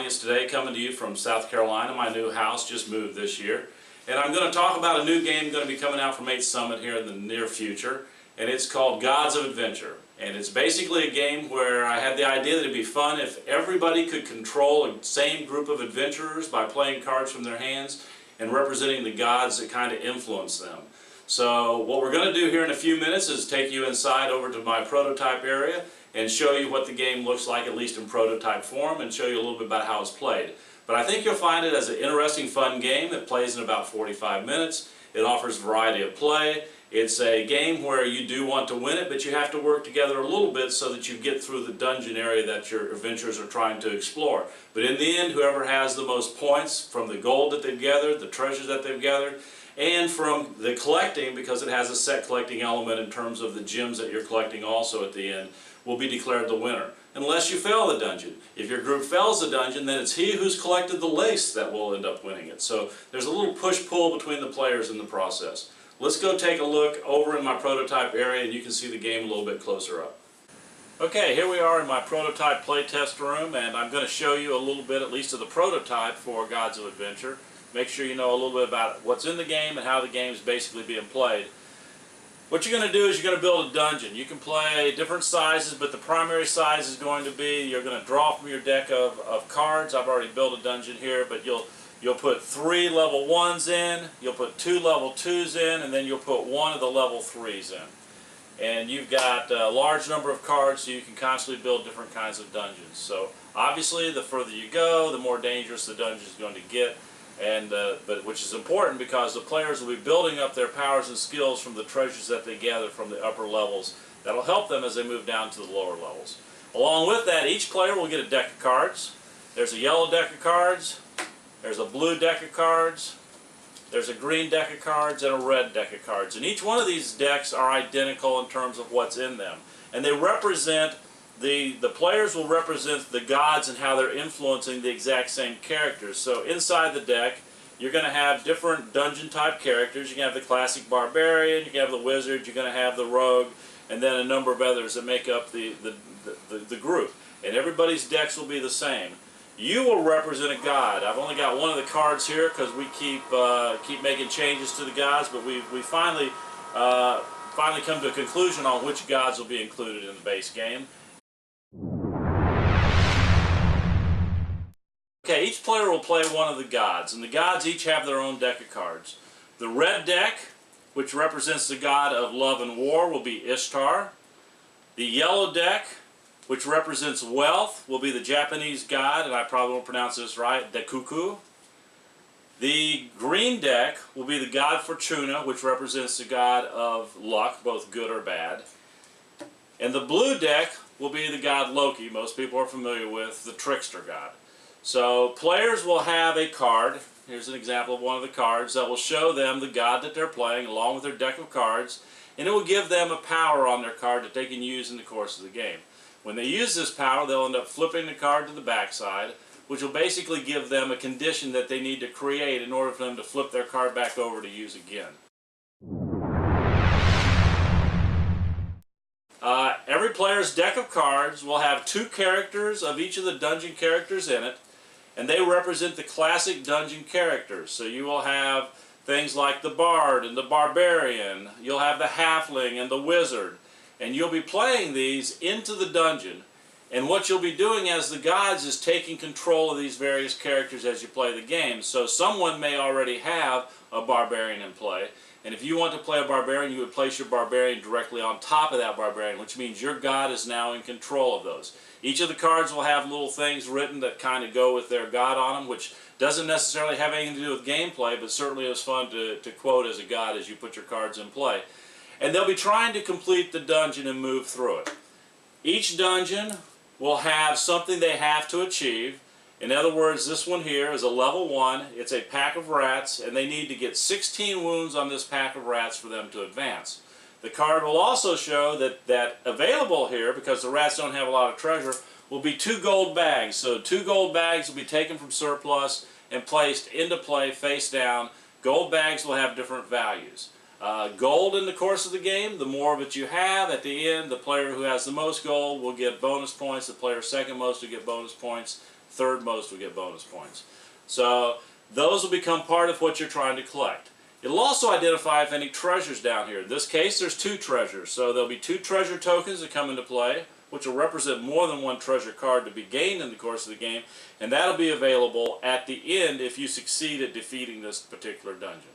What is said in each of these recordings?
Launius today, coming to you from South Carolina. My new house just moved this year. And I'm going to talk about a new game going to be coming out from 8th Summit here in the near future. And it's called Gods of Adventure. And it's basically a game where I had the idea that it'd be fun if everybody could control a same group of adventurers by playing cards from their hands and representing the gods that kind of influence them. So what we're going to do here in a few minutes is take you inside over to my prototype area and show you what the game looks like, at least in prototype form, and show you a little bit about how it's played. But I think you'll find it as an interesting, fun game. It plays in about 45 minutes. It offers a variety of play. It's a game where you do want to win it, but you have to work together a little bit so that you get through the dungeon area that your adventurers are trying to explore. But in the end, whoever has the most points from the gold that they've gathered, the treasures that they've gathered, and from the collecting, because it has a set collecting element in terms of the gems that you're collecting also at the end, will be declared the winner. Unless you fail the dungeon. If your group fails the dungeon, then it's he who's collected the lace that will end up winning it. So there's a little push-pull between the players in the process. Let's go take a look over in my prototype area and you can see the game a little bit closer up. Okay, here we are in my prototype playtest room, and I'm going to show you a little bit at least of the prototype for Gods of Adventure. Make sure you know a little bit about what's in the game and how the game is basically being played. What you're going to do is you're going to build a dungeon. You can play different sizes, but the primary size is going to be, you're going to draw from your deck of cards. I've already built a dungeon here, but you'll put 3 level 1s in, you'll put 2 level 2s in, and then you'll put 1 of the level 3s in. And you've got a large number of cards, so you can constantly build different kinds of dungeons. So obviously the further you go, the more dangerous the dungeon is going to get. But which is important because the players will be building up their powers and skills from the treasures that they gather from the upper levels. That'll help them as they move down to the lower levels. Along with that, each player will get a deck of cards. There's a yellow deck of cards, there's a blue deck of cards, there's a green deck of cards, and a red deck of cards. And each one of these decks are identical in terms of what's in them. And they represent the players will represent the gods and how they're influencing the exact same characters. So inside the deck, you're going to have different dungeon type characters. You can have the classic barbarian, you can have the wizard, you're going to have the rogue, and then a number of others that make up the group. And everybody's decks will be the same. You will represent a god. I've only got one of the cards here because we keep making changes to the gods, but we finally come to a conclusion on which gods will be included in the base game. Okay, each player will play one of the gods, and the gods each have their own deck of cards. The red deck, which represents the god of love and war, will be Ishtar. The yellow deck, which represents wealth, will be the Japanese god, and I probably won't pronounce this right, Dekuku. The green deck will be the god Fortuna, which represents the god of luck, both good or bad. And the blue deck will be the god Loki, most people are familiar with, the trickster god. So players will have a card, here's an example of one of the cards, that will show them the god that they're playing along with their deck of cards, and it will give them a power on their card that they can use in the course of the game. When they use this power, they'll end up flipping the card to the backside, which will basically give them a condition that they need to create in order for them to flip their card back over to use again. Every player's deck of cards will have 2 characters of each of the dungeon characters in it, and they represent the classic dungeon characters. So you will have things like the bard and the barbarian, you'll have the halfling and the wizard, and you'll be playing these into the dungeon. And what you'll be doing as the gods is taking control of these various characters as you play the game. So someone may already have a barbarian in play, and if you want to play a barbarian, you would place your barbarian directly on top of that barbarian, which means your god is now in control of those. Each of the cards will have little things written that kind of go with their god on them, which doesn't necessarily have anything to do with gameplay, but certainly is fun to quote as a god as you put your cards in play. And they'll be trying to complete the dungeon and move through it. Each dungeon will have something they have to achieve. In other words, this one here is a level 1. It's a pack of rats, and they need to get 16 wounds on this pack of rats for them to advance. The card will also show that available here, because the rats don't have a lot of treasure, will be 2 gold bags. So 2 gold bags will be taken from surplus and placed into play face down. Gold bags will have different values. Gold in the course of the game, the more of it you have, at the end, the player who has the most gold will get bonus points. The player second most will get bonus points. third most will get bonus points. So those will become part of what you're trying to collect. It'll also identify if any treasures down here. In this case, there's 2 treasures, so there'll be 2 treasure tokens that come into play, which will represent more than 1 treasure card to be gained in the course of the game, and that'll be available at the end if you succeed at defeating this particular dungeon.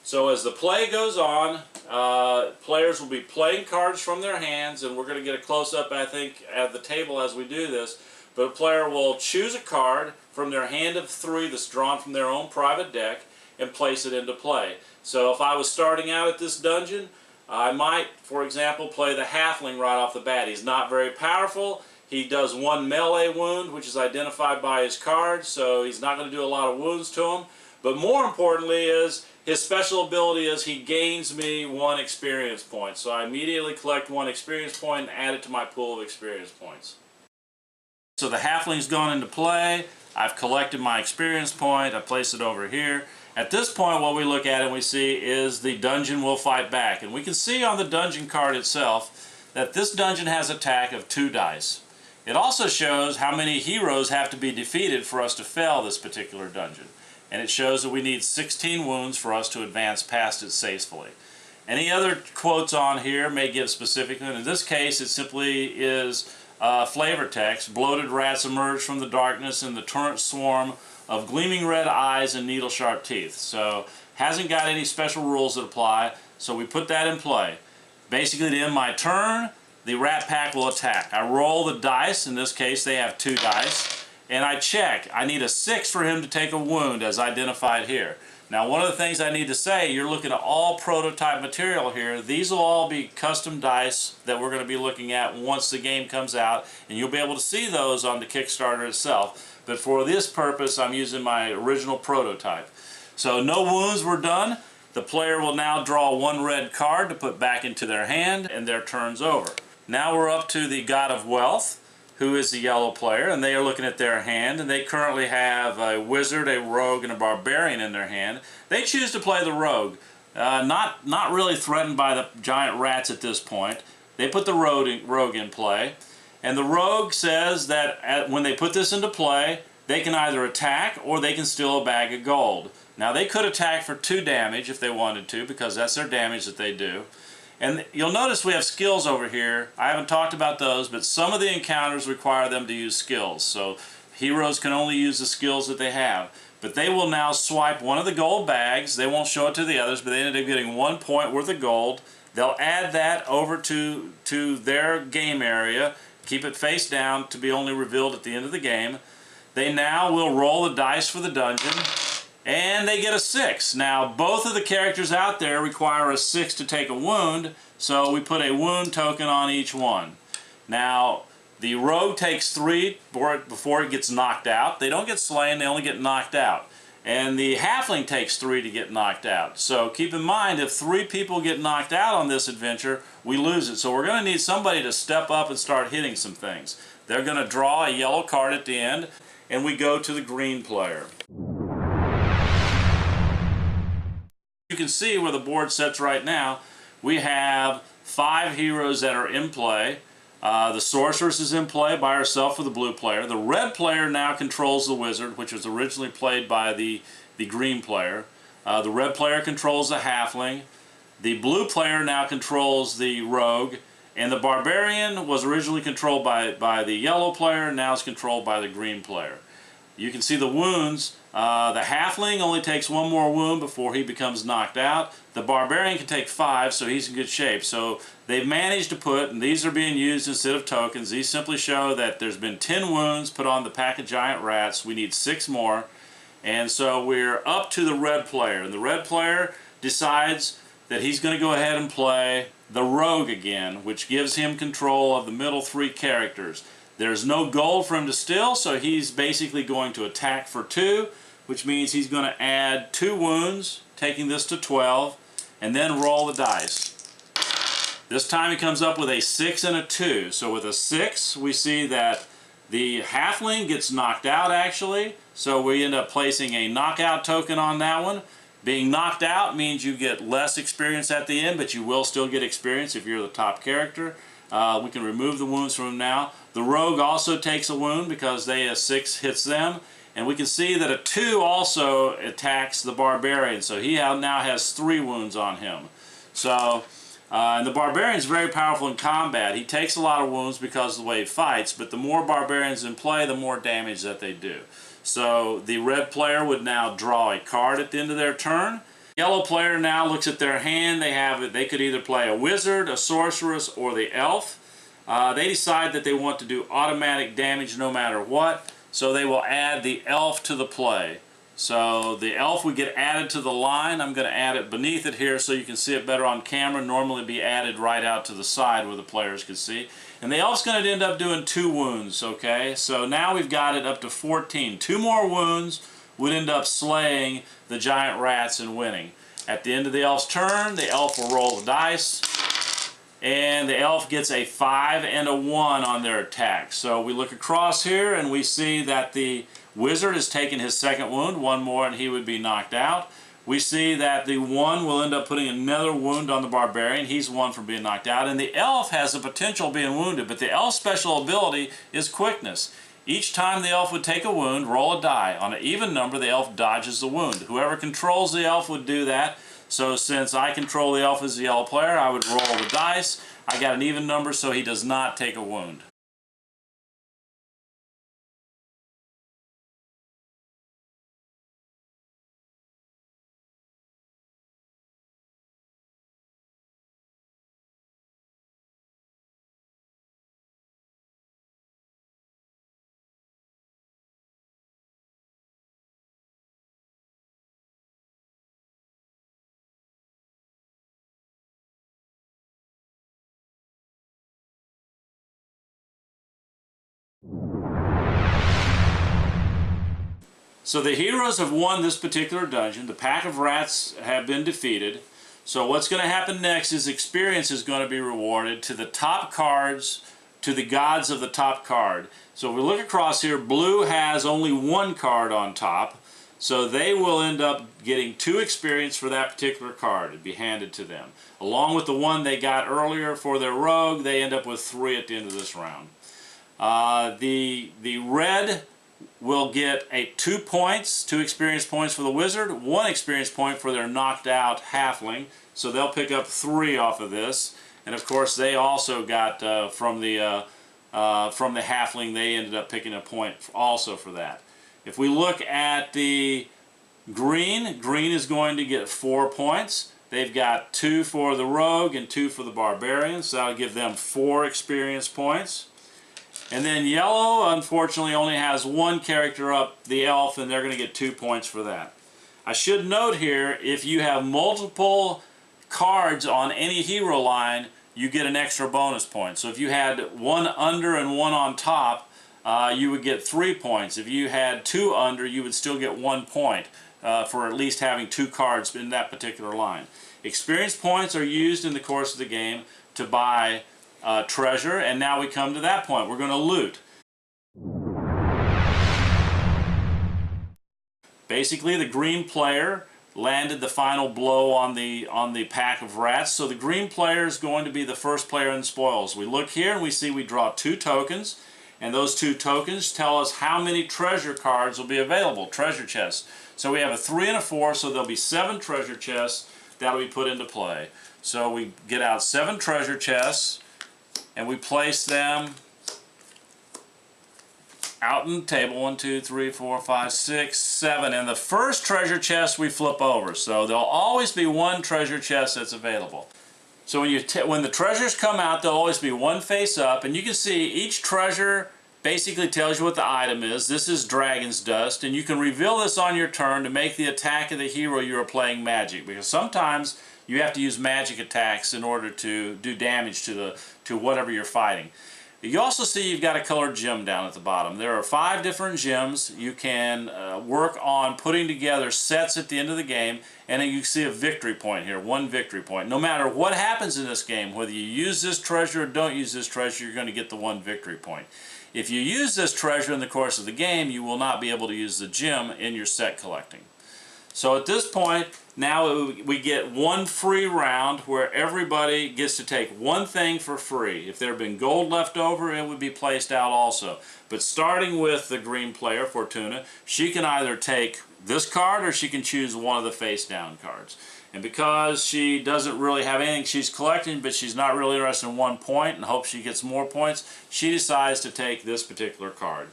So as the play goes on, players will be playing cards from their hands, and we're going to get a close-up, I think, at the table as we do this, but a player will choose a card from their hand of 3 that's drawn from their own private deck and place it into play. So if I was starting out at this dungeon, I might, for example, play the halfling right off the bat. He's not very powerful. He does 1 melee wound, which is identified by his card, so he's not going to do a lot of wounds to him. But more importantly is, his special ability is he gains me 1 experience point. So I immediately collect 1 experience point and add it to my pool of experience points. So the halfling's gone into play. I've collected my experience point. I place it over here. At this point, what we look at and we see is the dungeon will fight back. And we can see on the dungeon card itself that this dungeon has an attack of 2 dice. It also shows how many heroes have to be defeated for us to fail this particular dungeon. And it shows that we need 16 wounds for us to advance past it safely. Any other quotes on here may give specifically. In this case, it simply is flavor text. Bloated rats emerge from the darkness in the torrent swarm of gleaming red eyes and needle-sharp teeth. So, hasn't got any special rules that apply, so we put that in play. Basically, to end my turn, the rat pack will attack. I roll the dice. In this case, they have 2 dice. And I check. I need a 6 for him to take a wound, as identified here. Now, one of the things I need to say, you're looking at all prototype material here. These will all be custom dice that we're going to be looking at once the game comes out, and you'll be able to see those on the Kickstarter itself. But for this purpose, I'm using my original prototype. So no wounds were done. The player will now draw 1 red card to put back into their hand, and their turn's over. Now we're up to the God of Wealth, who is the yellow player, and they are looking at their hand, and they currently have a wizard, a rogue, and a barbarian in their hand. They choose to play the rogue. Not really threatened by the giant rats at this point. They put the rogue in play. And the rogue says that when they put this into play, they can either attack or they can steal a bag of gold. Now they could attack for 2 damage if they wanted to, because that's their damage that they do. And you'll notice we have skills over here. I haven't talked about those, but some of the encounters require them to use skills. So heroes can only use the skills that they have. But they will now swipe 1 of the gold bags. They won't show it to the others, but they end up getting 1 point worth of gold. They'll add that over to their game area. Keep it face down to be only revealed at the end of the game. They now will roll the dice for the dungeon, and they get a 6. Now, both of the characters out there require a 6 to take a wound, so we put a wound token on each one. Now, the rogue takes 3 before it gets knocked out. They don't get slain, they only get knocked out. And the halfling takes 3 to get knocked out. So keep in mind, if 3 people get knocked out on this adventure, we lose it. So we're going to need somebody to step up and start hitting some things. They're going to draw a yellow card at the end, and we go to the green player. You can see where the board sits right now. We have 5 heroes that are in play. The sorceress is in play by herself for the blue player. The red player now controls the wizard, which was originally played by the green player. The red player controls the halfling. The blue player now controls the rogue. And the barbarian was originally controlled by the yellow player, now is controlled by the green player. You can see the wounds. The halfling only takes 1 more wound before he becomes knocked out. The barbarian can take 5, so he's in good shape. So they've managed to put, and these are being used instead of tokens, these simply show that there's been 10 wounds put on the pack of giant rats. We need 6 more. And so we're up to the red player. And the red player decides that he's going to go ahead and play the rogue again, which gives him control of the middle 3 characters. There's no gold for him to steal, so he's basically going to attack for 2, which means he's going to add 2 wounds, taking this to 12, and then roll the dice. This time he comes up with a 6 and a 2. So with a 6, we see that the halfling gets knocked out actually, so we end up placing a knockout token on that one. Being knocked out means you get less experience at the end, but you will still get experience if you're the top character. We can remove the wounds from him now. The rogue also takes a wound because a 6 hits them. And we can see that a 2 also attacks the barbarian. So he now has 3 wounds on him. So, and the barbarian is very powerful in combat. He takes a lot of wounds because of the way he fights, but the more barbarians in play, the more damage that they do. So the red player would now draw a card at the end of their turn. Yellow player now looks at their hand. They could either play a wizard, a sorceress, or the elf. They decide that they want to do automatic damage no matter what, so they will add the elf to the play. So the elf would get added to the line. I'm going to add it beneath it here so you can see it better on camera. Normally be added right out to the side where the players can see. And the elf's going to end up doing 2 wounds, okay? So now we've got it up to 14. 2 more wounds would end up slaying the giant rats and winning. At the end of the elf's turn, the elf will roll the dice. And the elf gets a 5 and a 1 on their attack. So we look across here and we see that the wizard has taken his 2nd wound, 1 more and he would be knocked out. We see that the 1 will end up putting another wound on the barbarian. He's 1 from being knocked out. And the elf has the potential of being wounded, but the elf's special ability is quickness. Each time the elf would take a wound, roll a die. On an even number, the elf dodges the wound. Whoever controls the elf would do that. So since I control the elf as the yellow player, I would roll the dice. I got an even number, so he does not take a wound. So the heroes have won this particular dungeon. The pack of rats have been defeated. So what's going to happen next is experience is going to be rewarded to the top cards, to the gods of the top card. So if we look across here, blue has only 1 card on top. So they will end up getting 2 experience for that particular card. It'd be handed to them. Along with the 1 they got earlier for their rogue, they end up with 3 at the end of this round. The red will get 2 points, 2 experience points for the wizard, 1 experience point for their knocked out halfling. So they'll pick up 3 off of this. And of course they also got from the halfling, they ended up picking a point also for that. If we look at the green is going to get 4 points. They've got 2 for the rogue and 2 for the barbarian, so that'll give them 4 experience points. And then yellow, unfortunately, only has 1 character up, the elf, and they're going to get 2 points for that. I should note here, if you have multiple cards on any hero line, you get an extra bonus point. So if you had 1 under and 1 on top, you would get 3 points. If you had 2 under, you would still get 1 point for at least having 2 cards in that particular line. Experience points are used in the course of the game to buy treasure, and now we come to that point. We're going to loot. Basically, the green player landed the final blow on the pack of rats, so the green player is going to be the first player in the spoils. We look here and we see we draw 2 tokens, and those 2 tokens tell us how many treasure cards will be available, treasure chests. So we have a 3 and a 4, so there'll be 7 treasure chests that will be put into play. So we get out 7 treasure chests, and we place them out on the table. 1, 2, 3, 4, 5, 6, 7. And the first treasure chest we flip over. So there'll always be 1 treasure chest that's available. So when the treasures come out, there'll always be 1 face up. And you can see each treasure basically tells you what the item is. This is Dragon's Dust. And you can reveal this on your turn to make the attack of the hero you are playing magic. Because sometimes you have to use magic attacks in order to do damage to whatever you're fighting. You also see you've got a colored gem down at the bottom. There are 5 different gems. You can work on putting together sets at the end of the game, and then you see a victory point here, 1 victory point. No matter what happens in this game, whether you use this treasure or don't use this treasure, you're going to get the 1 victory point. If you use this treasure in the course of the game, you will not be able to use the gem in your set collecting. So at this point, now we get one free round where everybody gets to take one thing for free. If there had been gold left over, it would be placed out also. But starting with the green player, Fortuna, she can either take this card or she can choose one of the face down cards. And because she doesn't really have anything she's collecting, but she's not really interested in 1 point and hopes she gets more points, she decides to take this particular card.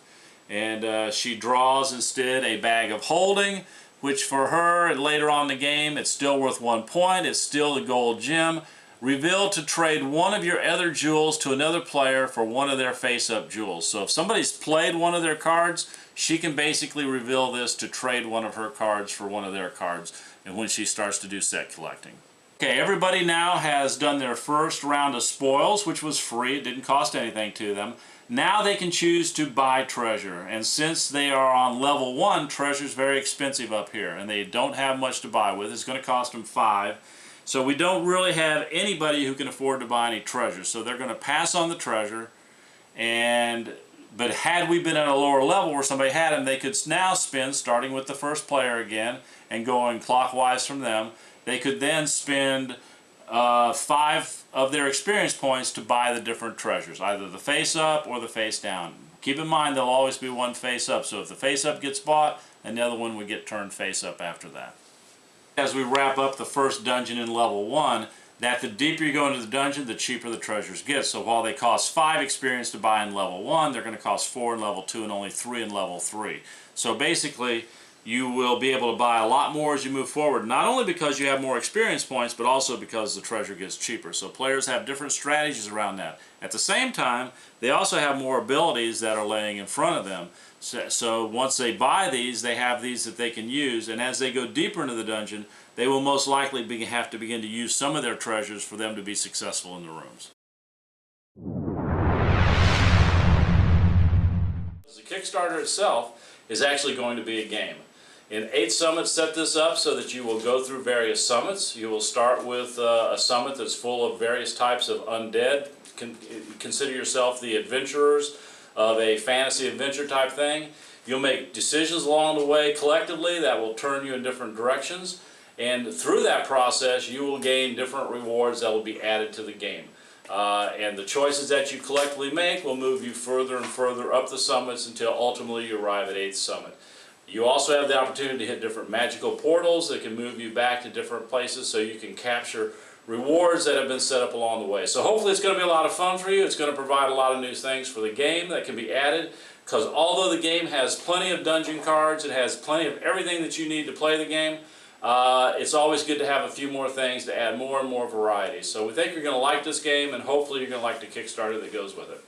And she draws instead a bag of holding, which for her, and later on in the game, it's still worth 1 point. It's still the gold gem. Reveal to trade one of your other jewels to another player for one of their face-up jewels. So if somebody's played one of their cards, she can basically reveal this to trade one of her cards for one of their cards, and when she starts to do set collecting. Okay, everybody now has done their first round of spoils, which was free. It didn't cost anything to them. Now they can choose to buy treasure, and since they are on level 1, treasure is very expensive up here, and they don't have much to buy with. It's going to cost them 5. So we don't really have anybody who can afford to buy any treasure. So they're going to pass on the treasure, but had we been at a lower level where somebody had them, they could now spend, starting with the first player again, and going clockwise from them, they could then spend 5 of their experience points to buy the different treasures, either the face up or the face down. Keep in mind there'll always be one face up, so if the face up gets bought, another one would get turned face up after that. As we wrap up the first dungeon in level 1, that the deeper you go into the dungeon, the cheaper the treasures get. So while they cost 5 experience to buy in level 1, they're going to cost 4 in level 2 and only 3 in level 3. So basically, you will be able to buy a lot more as you move forward, not only because you have more experience points, but also because the treasure gets cheaper. So players have different strategies around that. At the same time, they also have more abilities that are laying in front of them. So once they buy these, they have these that they can use, and as they go deeper into the dungeon, they will most likely have to begin to use some of their treasures for them to be successful in the rooms. The Kickstarter itself is actually going to be a game. In 8 summits, set this up so that you will go through various summits. You will start with a summit that's full of various types of undead. Consider yourself the adventurers of a fantasy adventure type thing. You'll make decisions along the way collectively that will turn you in different directions. And through that process, you will gain different rewards that will be added to the game. And the choices that you collectively make will move you further and further up the summits until ultimately you arrive at 8th summit. You also have the opportunity to hit different magical portals that can move you back to different places so you can capture rewards that have been set up along the way. So hopefully it's going to be a lot of fun for you. It's going to provide a lot of new things for the game that can be added, because although the game has plenty of dungeon cards, it has plenty of everything that you need to play the game, it's always good to have a few more things to add more and more variety. So we think you're going to like this game, and hopefully you're going to like the Kickstarter that goes with it.